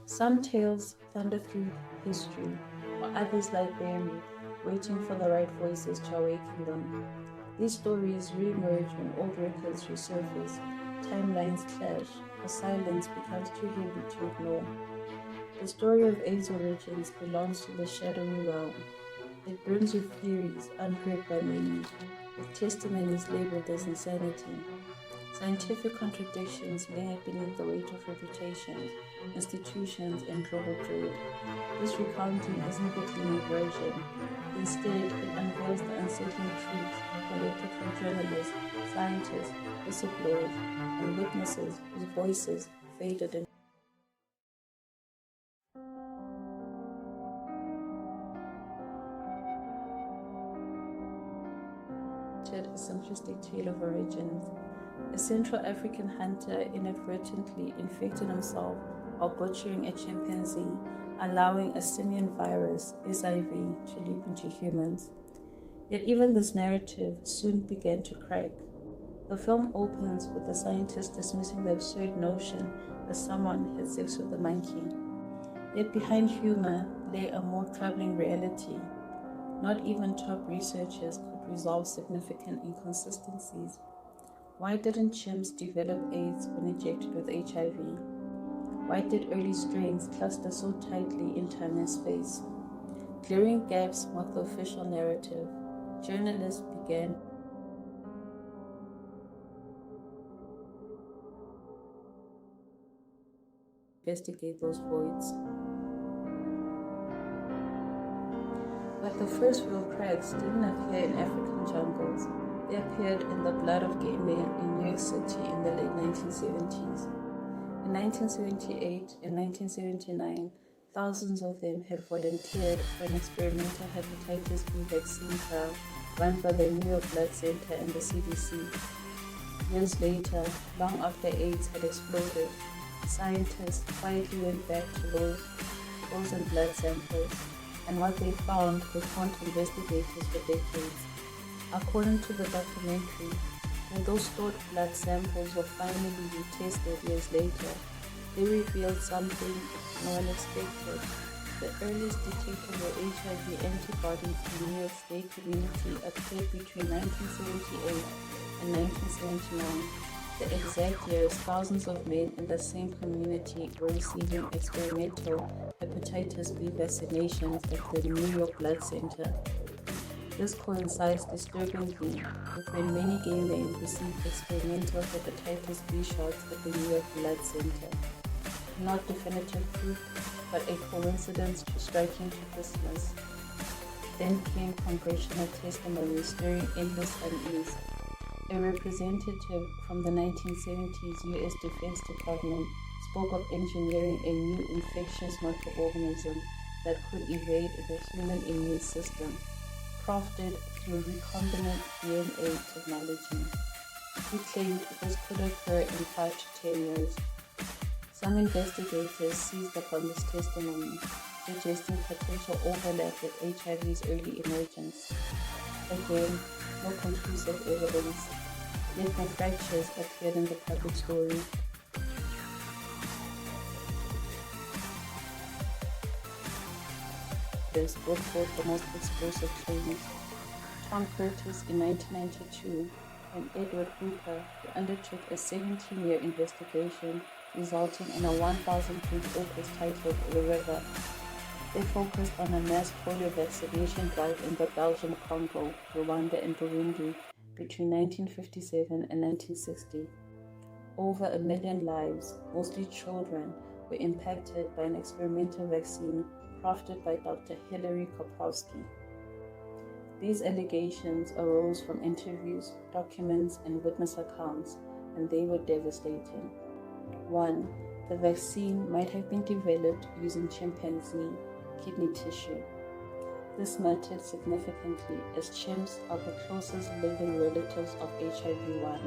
Some tales thunder through history, while others lie buried, waiting for the right voices to awaken them. These stories re-emerge when old records resurface, timelines clash, or silence becomes too heavy to ignore. The story of AIDS origins belongs to the shadowy realm. It burns with theories unheard by many, with testimonies labeled as insanity. Scientific contradictions linger beneath the weight of reputations, institutions, and global trade. This recounting isn't the clean version. Instead, it unveils the unsettling truths collected from journalists, scientists, whistleblowers, and witnesses whose voices faded in a simplistic tale of origins. A Central African hunter inadvertently infected himself while butchering a chimpanzee, allowing a simian virus, HIV, to leap into humans. Yet even this narrative soon began to crack. The film opens with the scientist dismissing the absurd notion that someone had sex with a monkey. Yet behind humor lay a more troubling reality. Not even top researchers could resolve significant inconsistencies. Why didn't chimps develop AIDS when injected with HIV? Why did early strains cluster so tightly in tiny space? Glaring gaps marked the official narrative. Journalists began to investigate those voids. But the first real cracks didn't appear in African jungles. They appeared in the blood of gay men in New York City in the late 1970s. In 1978 and 1979, thousands of them had volunteered for an experimental hepatitis B vaccine trial run by the New York Blood Center and the CDC. Years later, long after AIDS had exploded, scientists quietly went back to those frozen blood samples, and what they found would haunt investigators for decades. According to the documentary, when those stored blood samples were finally retested years later, they revealed something no one expected. The earliest detectable HIV antibodies in the New York State community appeared between 1978 and 1979, the exact years thousands of men in the same community were receiving experimental hepatitis B vaccinations at the New York Blood Center. This coincides disturbingly with when many gay men received experimental hepatitis B shots at the New York Blood Center. Not definitive proof, but a coincidence too striking to dismiss. Then came congressional testimony stirring endless unease. A representative from the 1970s U.S. Defense Department spoke of engineering a new infectious microorganism that could evade the human immune system, crafted through recombinant DNA technology. He claimed this could occur in 5 to 10 years. Some investigators seized upon this testimony, suggesting potential overlap with HIV's early emergence. Again, no conclusive evidence, yet the fractures appeared in the public story. This brought forth the most explosive claims. Tom Curtis in 1992 and Edward Hooper, who undertook a 17-year investigation resulting in a 1,000-page opus titled The River. They focused on a mass polio vaccination drive in the Belgian Congo, Rwanda, and Burundi between 1957 and 1960. Over 1 million lives, mostly children, were impacted by an experimental vaccine crafted by Dr. Hilary Koprowski. These allegations arose from interviews, documents, and witness accounts, and they were devastating. 1. The vaccine might have been developed using chimpanzee kidney tissue. This mattered significantly as chimps are the closest living relatives of HIV-1.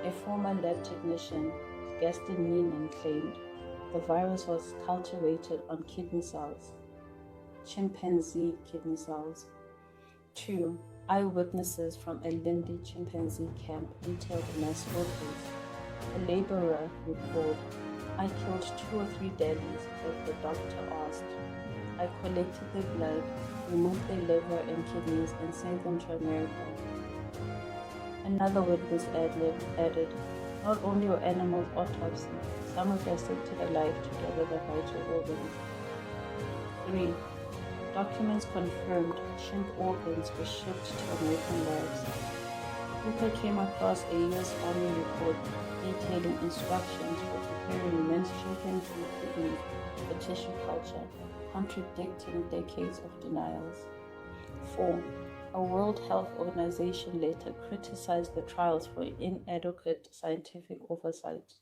A former lab technician, Gaston Meenan, claimed the virus was cultivated on kidney cells, chimpanzee kidney cells. 2. Eyewitnesses from a Lindi chimpanzee camp detailed mass photos. A laborer recalled, I killed 2 or 3 daddies, but the doctor asked. I collected their blood, removed their liver and kidneys, and sent them to America. Another witness added, not only were animals autopsied, some were dissected alive to gather the vital organs. 3. Documents confirmed chimp organs were shipped to American labs. Cooper came across a U.S. Army report detailing instructions for preparing men's chimpanzee kidneys for tissue culture, contradicting decades of denials. 4. A World Health Organization letter criticized the trials for inadequate scientific oversight.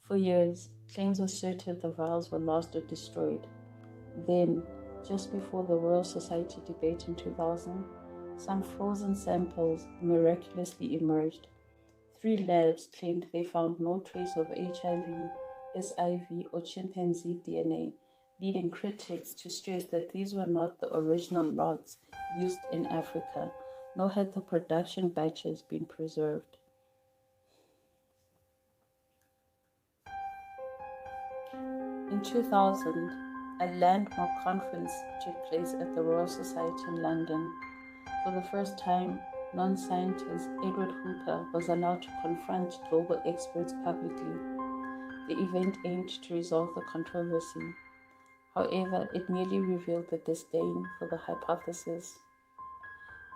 For years, claims asserted the vials were lost or destroyed. Then, just before the Royal Society debate in 2000, some frozen samples miraculously emerged. 3 labs claimed they found no trace of HIV, SIV, or chimpanzee DNA, leading critics to stress that these were not the original lots used in Africa, nor had the production batches been preserved. In 2000, a landmark conference took place at the Royal Society in London. For the first time, non-scientist Edward Hooper was allowed to confront global experts publicly. The event aimed to resolve the controversy. However, it merely revealed the disdain for the hypothesis.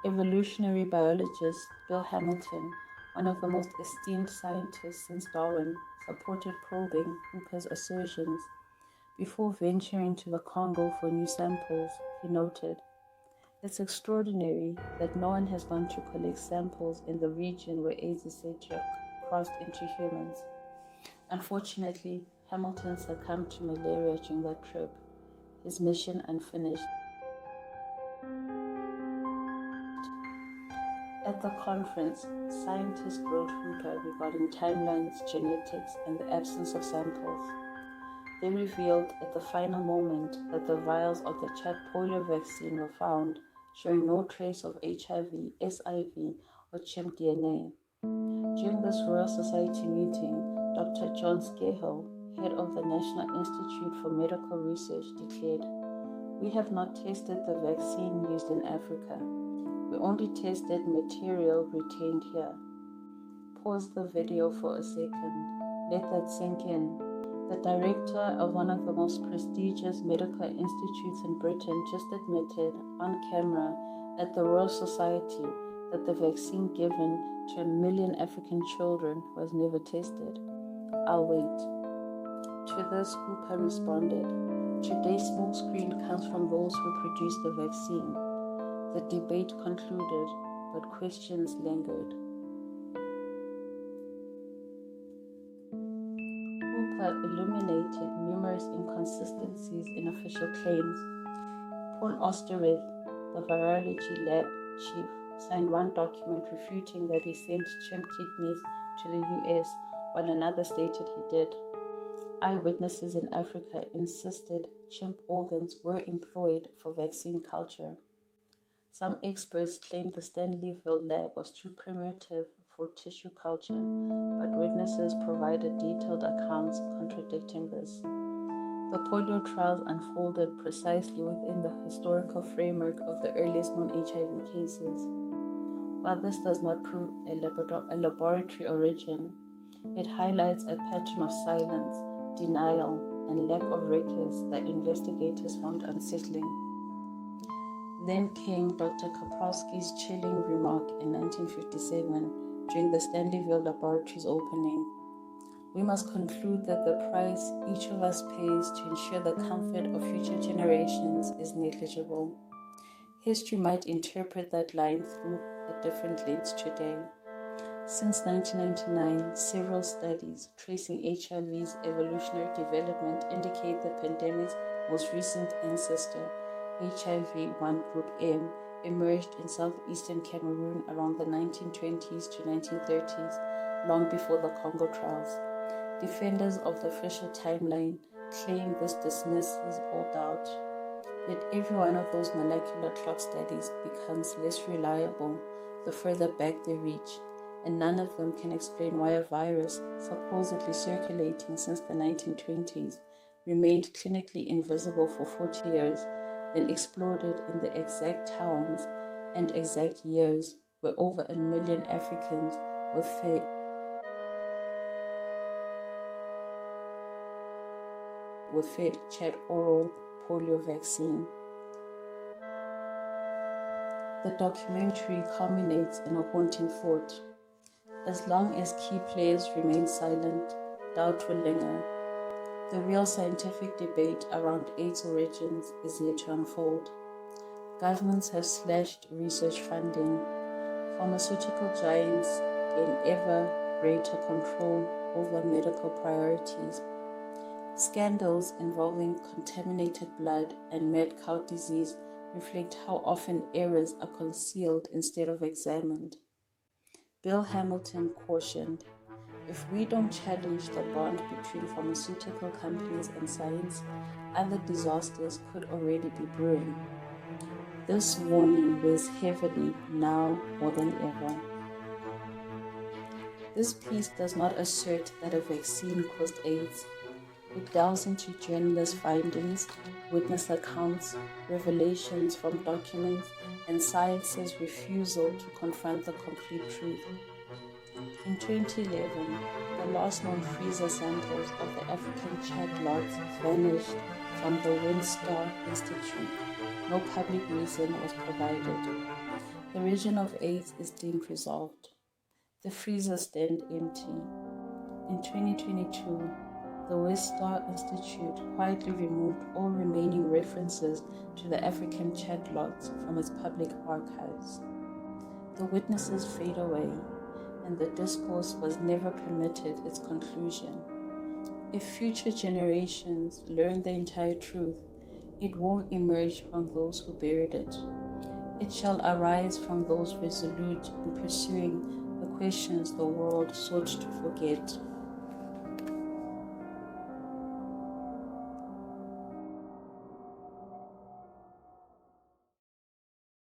Evolutionary biologist Bill Hamilton, one of the most esteemed scientists since Darwin, supported probing Hooper's assertions. Before venturing to the Congo for new samples, he noted, "It's extraordinary that no one has gone to collect samples in the region where AIDS is said to have crossed into humans." Unfortunately, Hamilton succumbed to malaria during that trip, his mission unfinished. At the conference, scientists grilled Hooper regarding timelines, genetics, and the absence of samples. They revealed at the final moment that the vials of the Chat polio vaccine were found, showing no trace of HIV, SIV, or chimp DNA. During this Royal Society meeting, Dr. John Scahill, head of the National Institute for Medical Research, declared, "We have not tested the vaccine used in Africa. We only tested material retained here." Pause the video for a second. Let that sink in. The director of one of the most prestigious medical institutes in Britain just admitted on camera at the Royal Society that the vaccine given to 1 million African children was never tested. "I'll wait." To this, Hooper responded, "Today's smokescreen comes from those who produced the vaccine." The debate concluded, but questions lingered. Hooper illuminated numerous inconsistencies in official claims. Paul Osterwith, the virology lab chief, signed one document refuting that he sent chimp kidneys to the US, while another stated he did. Eyewitnesses in Africa insisted chimp organs were employed for vaccine culture. Some experts claimed the Stanleyville lab was too primitive for tissue culture, but witnesses provided detailed accounts contradicting this. The polio trials unfolded precisely within the historical framework of the earliest known HIV cases. While this does not prove a laboratory origin, it highlights a pattern of silence, denial, and lack of records that investigators found unsettling. Then came Dr. Koprowski's chilling remark in 1957 during the Stanleyville Laboratory's opening. "We must conclude that the price each of us pays to ensure the comfort of future generations is negligible." History might interpret that line through a different lens today. Since 1999, several studies tracing HIV's evolutionary development indicate the pandemic's most recent ancestor, HIV-1 Group M, emerged in southeastern Cameroon around the 1920s to 1930s, long before the Congo trials. Defenders of the official timeline claim this dismisses all doubt. Yet every one of those molecular clock studies becomes less reliable the further back they reach, and none of them can explain why a virus, supposedly circulating since the 1920s, remained clinically invisible for 40 years, then exploded in the exact towns and exact years where over 1 million Africans were fed Chad oral polio vaccine. The documentary culminates in a haunting thought. As long as key players remain silent, doubt will linger. The real scientific debate around AIDS origins is yet to unfold. Governments have slashed research funding. Pharmaceutical giants gain ever greater control over medical priorities. Scandals involving contaminated blood and mad cow disease reflect how often errors are concealed instead of examined. Bill Hamilton cautioned, "If we don't challenge the bond between pharmaceutical companies and science, other disasters could already be brewing." This warning weighs heavily now more than ever. This piece does not assert that a vaccine caused AIDS. It delves into journalist findings, witness accounts, revelations from documents, and science's refusal to confront the complete truth. In 2011, the last known freezer samples of the African Chad lots vanished from the Winstar Institute. No public reason was provided. The region of AIDS is deemed resolved. The freezers stand empty. In 2022, the Winstar Institute quietly removed all remaining references to the African Chad lots from its public archives. The witnesses fade away, and the discourse was never permitted its conclusion. If future generations learn the entire truth, it won't emerge from those who buried it. It shall arise from those resolute in pursuing the questions the world sought to forget.